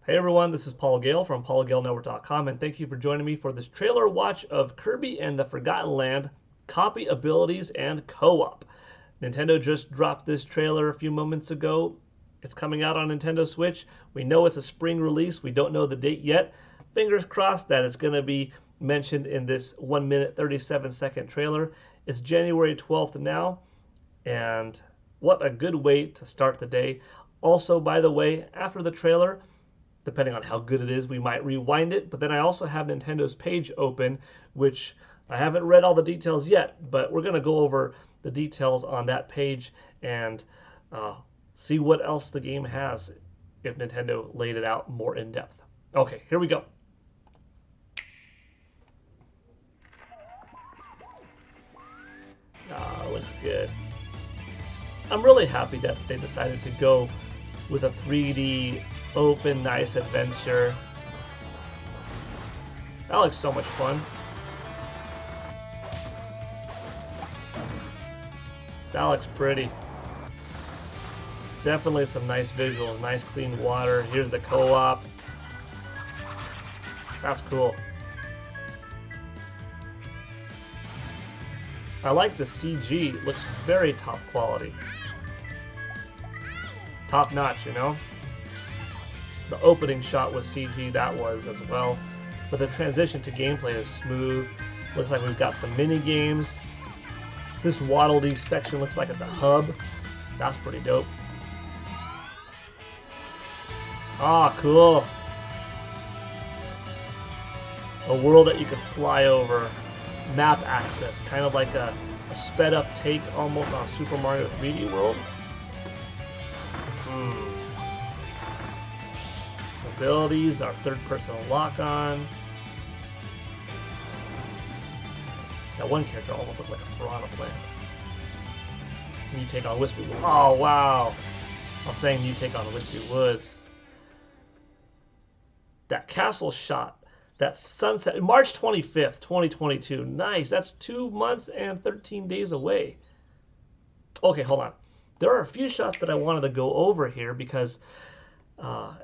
Hey everyone, this is Paul Gale from paulgalenetwork.com, and thank you for joining me for this trailer watch of Kirby and the Forgotten Land, copy abilities, and co-op. Nintendo just dropped this trailer a few moments ago. It's coming out on Nintendo Switch. We know it's a spring release. We don't know the date yet. Fingers crossed that it's going to be mentioned in this 1 minute 37-second trailer. It's January 12th now, and what a good way to start the day. Also, by the way, after the trailer, depending on how good it is, we might rewind it. But then I also have Nintendo's page open, which I haven't read all the details yet, but we're going to go over the details on that page and see what else the game has if Nintendo laid it out more in depth. Okay, here we go. Looks good. I'm really happy that they decided to go with a 3D open, nice adventure. That looks so much fun. That looks pretty. Definitely some nice visuals, nice clean water. Here's the co-op. That's cool. I like the CG. It looks very top quality. Top notch, you know? The opening shot with CG, that was as well. But the transition to gameplay is smooth. Looks like we've got some mini games. This Waddle Dee section looks like it's a hub. That's pretty dope. Ah, cool. A world that you can fly over. Map access, kind of like a sped up take almost on Super Mario 3D World. Abilities, our third person lock on. That one character almost looked like a piranha plant. You take on Wispy Woods. Oh wow! I was saying you take on Wispy Woods. That castle shot. That sunset. March 25th, 2022. Nice. That's 2 months and 13 days away. Okay, hold on. There are a few shots that I wanted to go over here because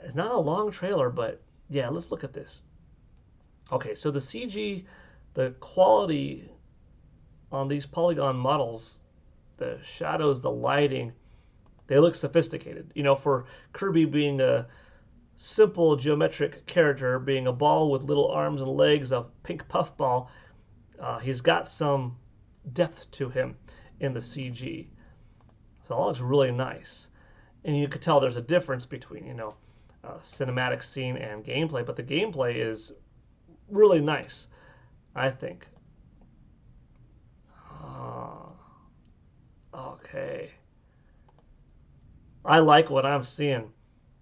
it's not a long trailer, but yeah, let's look at this. Okay, so the CG, the quality on these polygon models, the shadows, the lighting, they look sophisticated. You know, for Kirby being a simple geometric character, being a ball with little arms and legs, a pink puffball, he's got some depth to him in the CG. So that looks really nice. And you could tell there's a difference between, you know, cinematic scene and gameplay, but the gameplay is really nice, I think. Okay. I like what I'm seeing.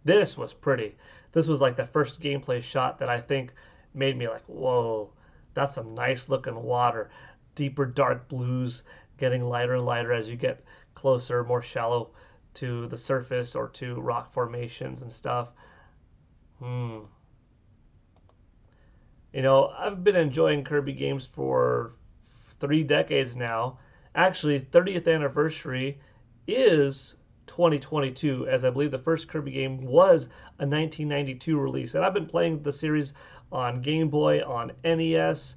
This was pretty. This was like the first gameplay shot that I think made me like, whoa, that's some nice looking water. Deeper dark blues, getting lighter and lighter as you get closer, more shallow to the surface or to rock formations and stuff. You know, I've been enjoying Kirby games for 3 decades now. Actually, 30th anniversary is 2022, as I believe the first Kirby game was a 1992 release. And I've been playing the series on Game Boy, on NES,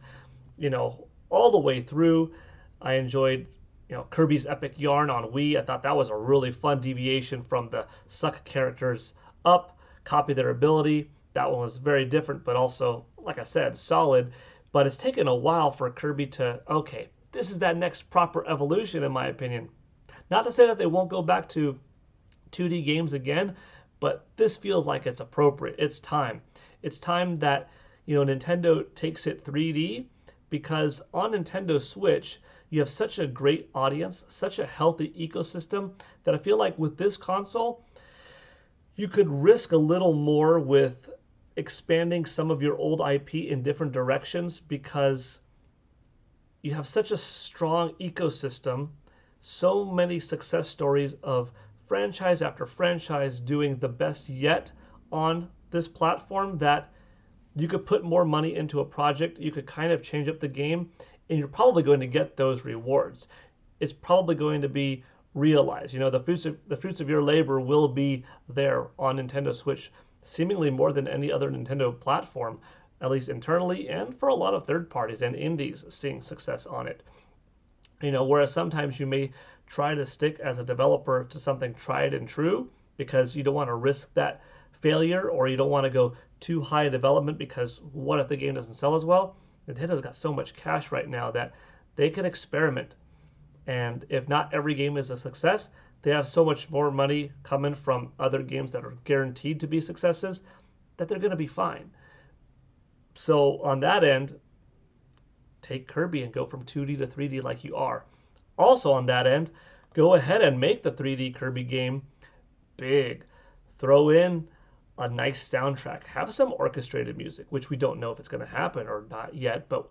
you know, all the way through. I enjoyed, you know, Kirby's Epic Yarn on Wii. I thought that was a really fun deviation from the suck characters up, copy their ability. That one was very different, but also, like I said, solid. But it's taken a while for Kirby to, okay, this is that next proper evolution, in my opinion. Not to say that they won't go back to 2D games again, but this feels like it's appropriate. It's time. It's time that, you know, Nintendo takes it 3D, because on Nintendo Switch, you have such a great audience, such a healthy ecosystem, that I feel like with this console, you could risk a little more with expanding some of your old IP in different directions, because you have such a strong ecosystem, so many success stories of franchise after franchise doing the best yet on this platform, that you could put more money into a project, you could kind of change up the game, and you're probably going to get those rewards. It's probably going to be realized. You know, the fruits of your labor will be there on Nintendo Switch seemingly more than any other Nintendo platform, at least internally, and for a lot of third parties and indies seeing success on it. Whereas sometimes you may try to stick as a developer to something tried and true because you don't want to risk that failure, or you don't want to go too high in development because what if the game doesn't sell as well? Nintendo's got so much cash right now that they could experiment. And if not every game is a success, they have so much more money coming from other games that are guaranteed to be successes that they're going to be fine. So on that end, take Kirby and go from 2D to 3D like you are. Also on that end, go ahead and make the 3D Kirby game big. Throw in a nice soundtrack. Have some orchestrated music, which we don't know if it's going to happen or not yet, but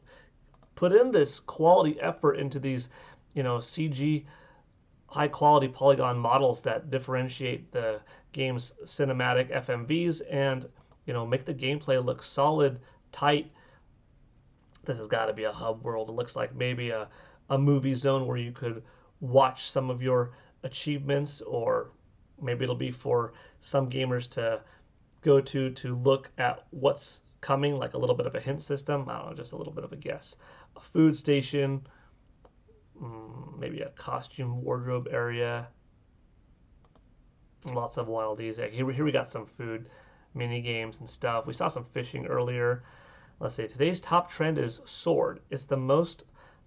put in this quality effort into these, CG high quality polygon models that differentiate the game's cinematic FMVs and, make the gameplay look solid, tight. This has got to be a hub world. It looks like maybe a movie zone where you could watch some of your achievements, or maybe it'll be for some gamers to go to look at what's coming, like a little bit of a hint system. I don't know, just a little bit of a guess. A food station, maybe a costume wardrobe area. Lots of wildies. Here we got some food, mini games and stuff. We saw some fishing earlier. Let's see. Today's top trend is sword. It's the most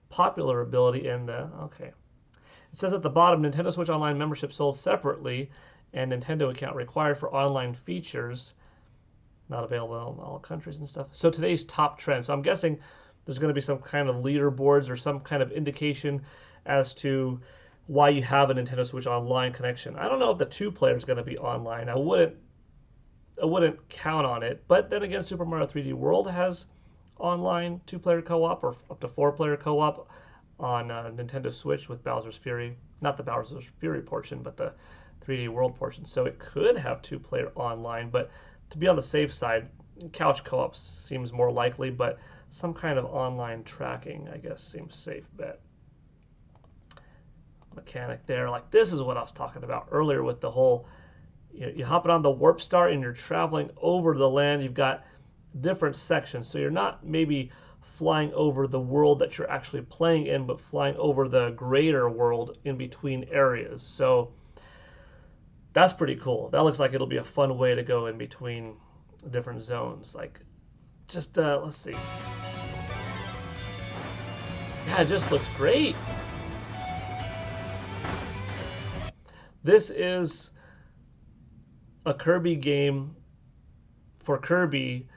popular ability in the... Okay. It says at the bottom, Nintendo Switch Online membership sold separately and Nintendo account required for online features. Not available in all countries and stuff. So today's top trend. So I'm guessing there's going to be some kind of leaderboards or some kind of indication as to why you have a Nintendo Switch Online connection. I don't know if the 2-player is going to be online. I wouldn't count on it. But then again, Super Mario 3D World has online 2-player co-op or up to 4-player co-op on Nintendo Switch with Bowser's Fury. Not the Bowser's Fury portion, but the 3D World portion. So it could have 2-player online, but to be on the safe side, couch co-op seems more likely, but some kind of online tracking, I guess, seems safe bet. Mechanic there. Like, this is what I was talking about earlier with the whole, you're hopping on the Warp Star and you're traveling over the land. You've got different sections. So you're not maybe flying over the world that you're actually playing in, but flying over the greater world in between areas. So that's pretty cool. That looks like it'll be a fun way to go in between different zones. Like, just, let's see. Yeah, it just looks great. This is a Kirby game for Kirby,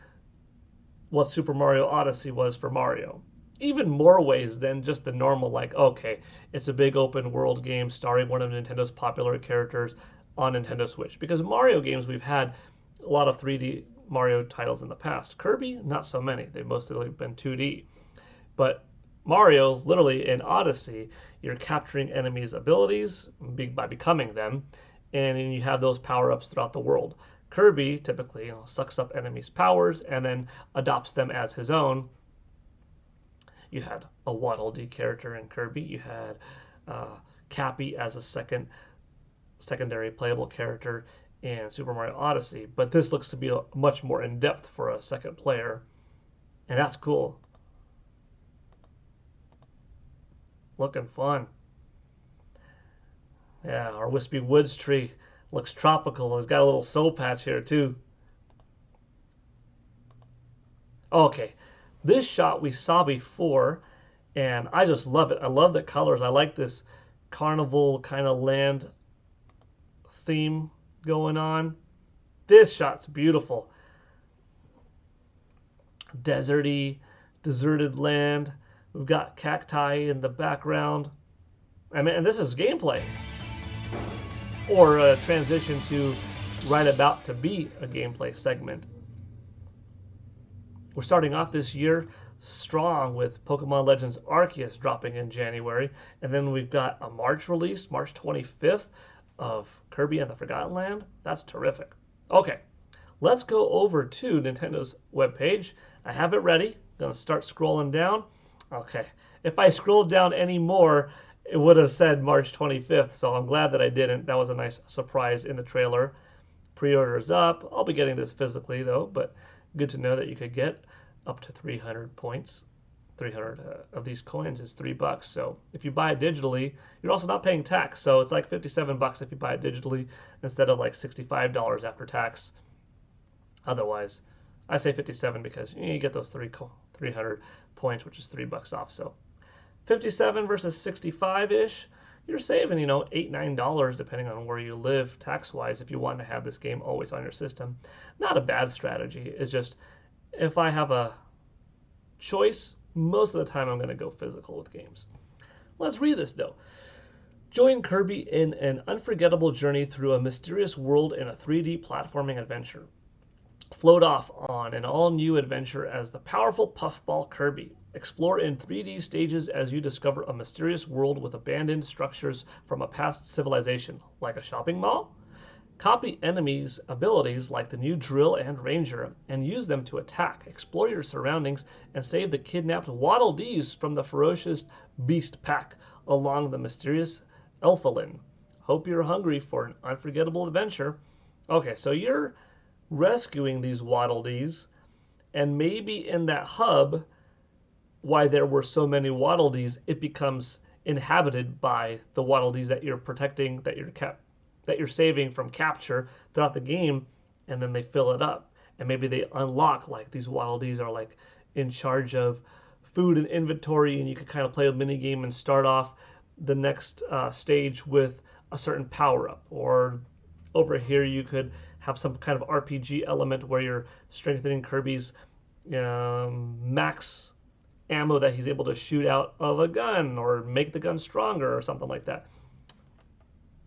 what Super Mario Odyssey was for Mario. Even more ways than just the normal, like, okay, it's a big open world game starring one of Nintendo's popular characters on Nintendo Switch. Because Mario games, we've had a lot of 3D Mario titles in the past. Kirby, not so many. They've mostly been 2D. But Mario, literally in Odyssey, you're capturing enemies' abilities by becoming them, and you have those power-ups throughout the world. Kirby typically sucks up enemies' powers and then adopts them as his own. You had a Waddle Dee character in Kirby. You had Cappy as a secondary playable character in Super Mario Odyssey. But this looks to be much more in-depth for a second player, and that's cool. Looking fun. Yeah, our Wispy Woods tree looks tropical. It's got a little soul patch here too. Okay, this shot we saw before, and I just love it. I love the colors. I like this carnival kind of land theme going on. This shot's beautiful. Deserty, deserted land. We've got cacti in the background. I mean, and this is gameplay. Or a transition to right about to be a gameplay segment. We're starting off this year strong with Pokemon Legends Arceus dropping in January. And then we've got a March release, March 25th, of Kirby and the Forgotten Land. That's terrific. Okay, let's go over to Nintendo's webpage. I have it ready. I'm going to start scrolling down. Okay, if I scrolled down any more, it would have said March 25th, so I'm glad that I didn't. That was a nice surprise in the trailer. Pre-orders up. I'll be getting this physically though, but good to know that you could get up to 300 points. 300 of these coins is $3. So if you buy it digitally, you're also not paying tax. So it's like 57 bucks if you buy it digitally instead of like $65 after tax. Otherwise, I say 57 because you get those 300 points, which is $3 off. So 57 versus 65-ish, you're saving, $8, $9 depending on where you live tax-wise if you want to have this game always on your system. Not a bad strategy. It's just if I have a choice, most of the time I'm going to go physical with games. Let's read this though. Join Kirby in an unforgettable journey through a mysterious world in a 3D platforming adventure. Float off on an all-new adventure as the powerful puffball Kirby. Explore in 3D stages as you discover a mysterious world with abandoned structures from a past civilization, like a shopping mall. Copy enemies' abilities like the new Drill and Ranger and use them to attack, explore your surroundings, and save the kidnapped Waddle Dees from the ferocious Beast Pack along the mysterious Elfalin. Hope you're hungry for an unforgettable adventure. Okay, so you're rescuing these Waddle Dees, and maybe in that hub, why there were so many Waddle Dees, it becomes inhabited by the Waddle Dees that you're protecting, that you're saving from capture throughout the game, and then they fill it up. And maybe they unlock, like these Waddle Dees are like in charge of food and inventory, and you could kind of play a mini game and start off the next stage with a certain power up. Or over here you could have some kind of RPG element where you're strengthening Kirby's max ammo that he's able to shoot out of a gun or make the gun stronger or something like that.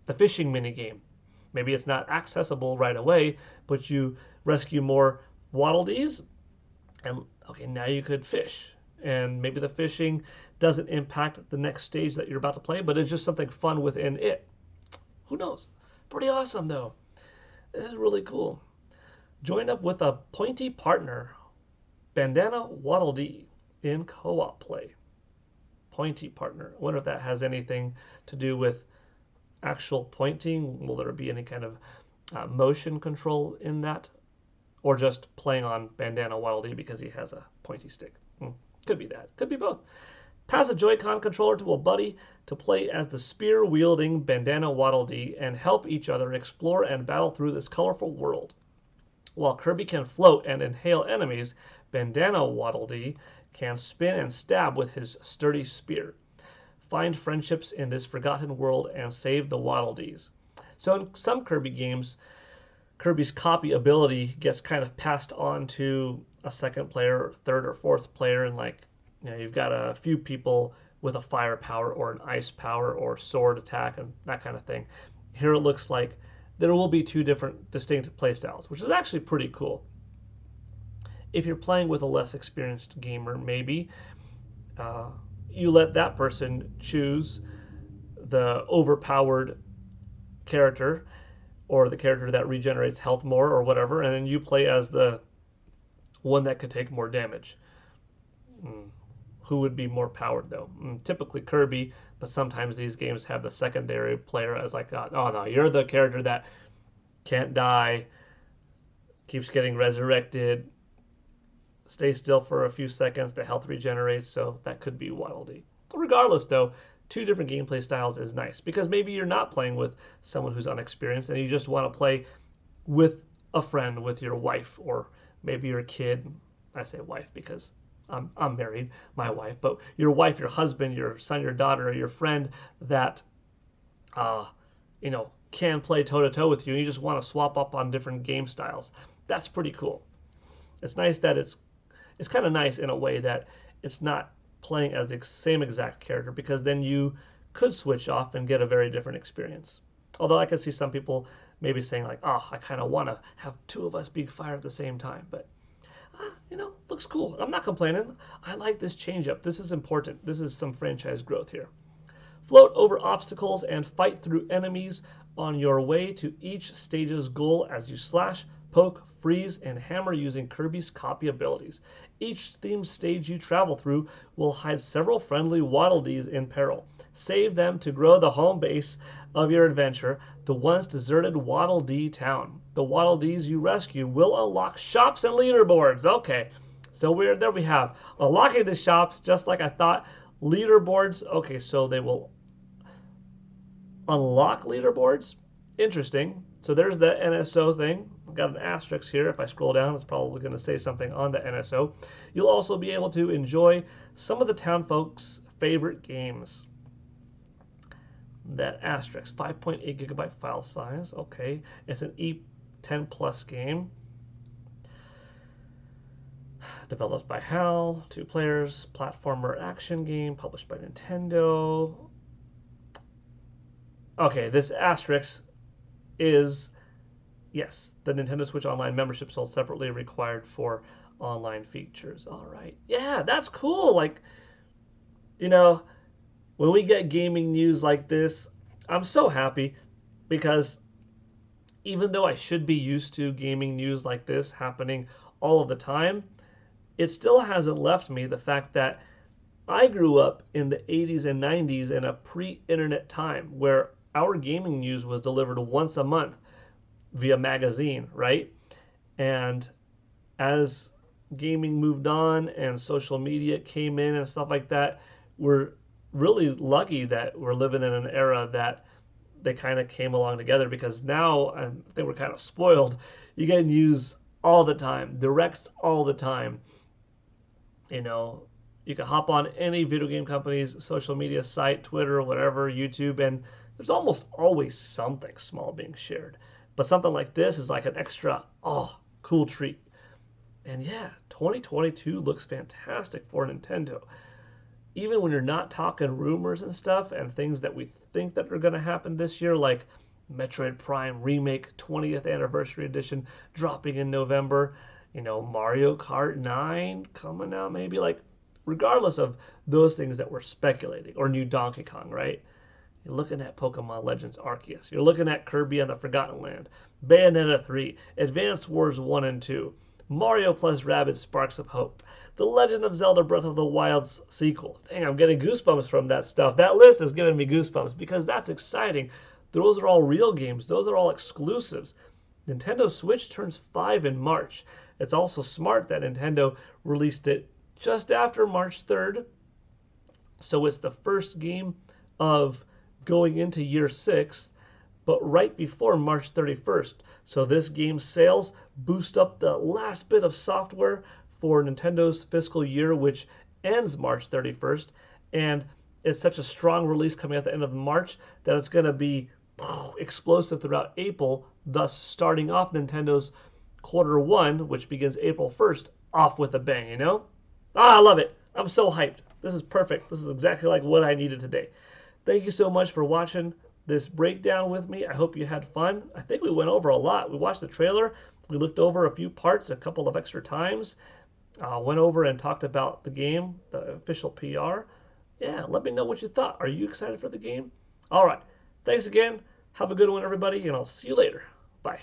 The fishing mini game. Maybe it's not accessible right away, but you rescue more Waddle Dees, and okay, now you could fish. And maybe the fishing doesn't impact the next stage that you're about to play, but it's just something fun within it. Who knows? Pretty awesome though. This is really cool. Join up with a pointy partner, Bandana Waddle Dee, in co-op play. Pointy partner. I wonder if that has anything to do with actual pointing. Will there be any kind of motion control in that? Or just playing on Bandana Waddle Dee because he has a pointy stick? Could be that. Could be both. Pass a Joy-Con controller to a buddy to play as the spear-wielding Bandana Waddle Dee and help each other explore and battle through this colorful world. While Kirby can float and inhale enemies, Bandana Waddle Dee can spin and stab with his sturdy spear. Find friendships in this forgotten world and save the Waddle Dees. So in some Kirby games, Kirby's copy ability gets kind of passed on to a second player, or third or fourth player, and you've got a few people with a fire power or an ice power or sword attack and that kind of thing. Here it looks like there will be two different distinct playstyles, which is actually pretty cool. If you're playing with a less experienced gamer, maybe you let that person choose the overpowered character or the character that regenerates health more or whatever, and then you play as the one that could take more damage. Who would be more powered though? Typically Kirby, but sometimes these games have the secondary player as like, oh no, you're the character that can't die, keeps getting resurrected, stay still for a few seconds, the health regenerates, so that could be Waddle Dee. Regardless though, two different gameplay styles is nice because maybe you're not playing with someone who's unexperienced and you just want to play with a friend, with your wife, or maybe your kid. I say wife because I'm married, my wife, but your wife, your husband, your son, your daughter, or your friend that can play toe-to-toe with you, and you just want to swap up on different game styles. That's pretty cool. It's nice that it's kind of nice in a way that it's not playing as the same exact character, because then you could switch off and get a very different experience. Although I can see some people maybe saying like, I kind of want to have two of us being fired at the same time, but looks cool. I'm not complaining. I like this change up. This is important. This is some franchise growth here. Float over obstacles and fight through enemies on your way to each stage's goal as you slash, poke, freeze, and hammer using Kirby's copy abilities. Each themed stage you travel through will hide several friendly Waddle Dees in peril. Save them to grow the home base of your adventure, the once deserted Waddle Dee town. The Waddle Dees you rescue will unlock shops and leaderboards. Okay, so there we have unlocking the shops, just like I thought. Leaderboards. Okay, so they will unlock leaderboards. Interesting. So there's the NSO thing. I've got an asterisk here. If I scroll down, it's probably going to say something on the NSO. You'll also be able to enjoy some of the town folks' favorite games. That asterisk, 5.8 gigabyte file size. Okay, it's an E10 Plus game. Developed by HAL, 2 players, platformer action game, published by Nintendo. Okay, this asterisk is, yes, the Nintendo Switch Online membership sold separately, required for online features. All right. Yeah, that's cool. Like, you know, when we get gaming news like this, I'm so happy because even though I should be used to gaming news like this happening all of the time, it still hasn't left me the fact that I grew up in the 80s and 90s in a pre-internet time where our gaming news was delivered once a month via magazine, right? And as gaming moved on and social media came in and stuff like that, we're really lucky that we're living in an era that they kind of came along together, because now I think we're kind of spoiled. You get news all the time, directs all the time. You know, you can hop on any video game company's social media site, Twitter, whatever, YouTube, and there's almost always something small being shared. But something like this is like an extra, cool treat. And yeah, 2022 looks fantastic for Nintendo. Even when you're not talking rumors and stuff and things that we think that are going to happen this year, like Metroid Prime Remake 20th Anniversary Edition dropping in November, you know, Mario Kart 9 coming out maybe, like, regardless of those things that we're speculating, or new Donkey Kong, right? You're looking at Pokemon Legends Arceus. You're looking at Kirby and the Forgotten Land, Bayonetta 3, Advance Wars 1 and 2, Mario plus Rabbids Sparks of Hope, The Legend of Zelda Breath of the Wild's sequel. Dang, I'm getting goosebumps from that stuff. That list is giving me goosebumps because that's exciting. Those are all real games. Those are all exclusives. Nintendo Switch turns 5 in March. It's also smart that Nintendo released it just after March 3rd. So it's the first game of going into year 6, but right before March 31st. So this game's sales boost up the last bit of software for Nintendo's fiscal year, which ends March 31st. And it's such a strong release coming at the end of March that it's going to be explosive throughout April, thus starting off Nintendo's Q1, which begins April 1st, off with a bang, you know? I love it. I'm so hyped. This is perfect. This is exactly like what I needed today. Thank you so much for watching this breakdown with me. I hope you had fun. I think we went over a lot. We watched the trailer. We looked over a few parts a couple of extra times. Went over and talked about the game, the official PR. Yeah, let me know what you thought. Are you excited for the game? All right. Thanks again. Have a good one, everybody, and I'll see you later. Bye.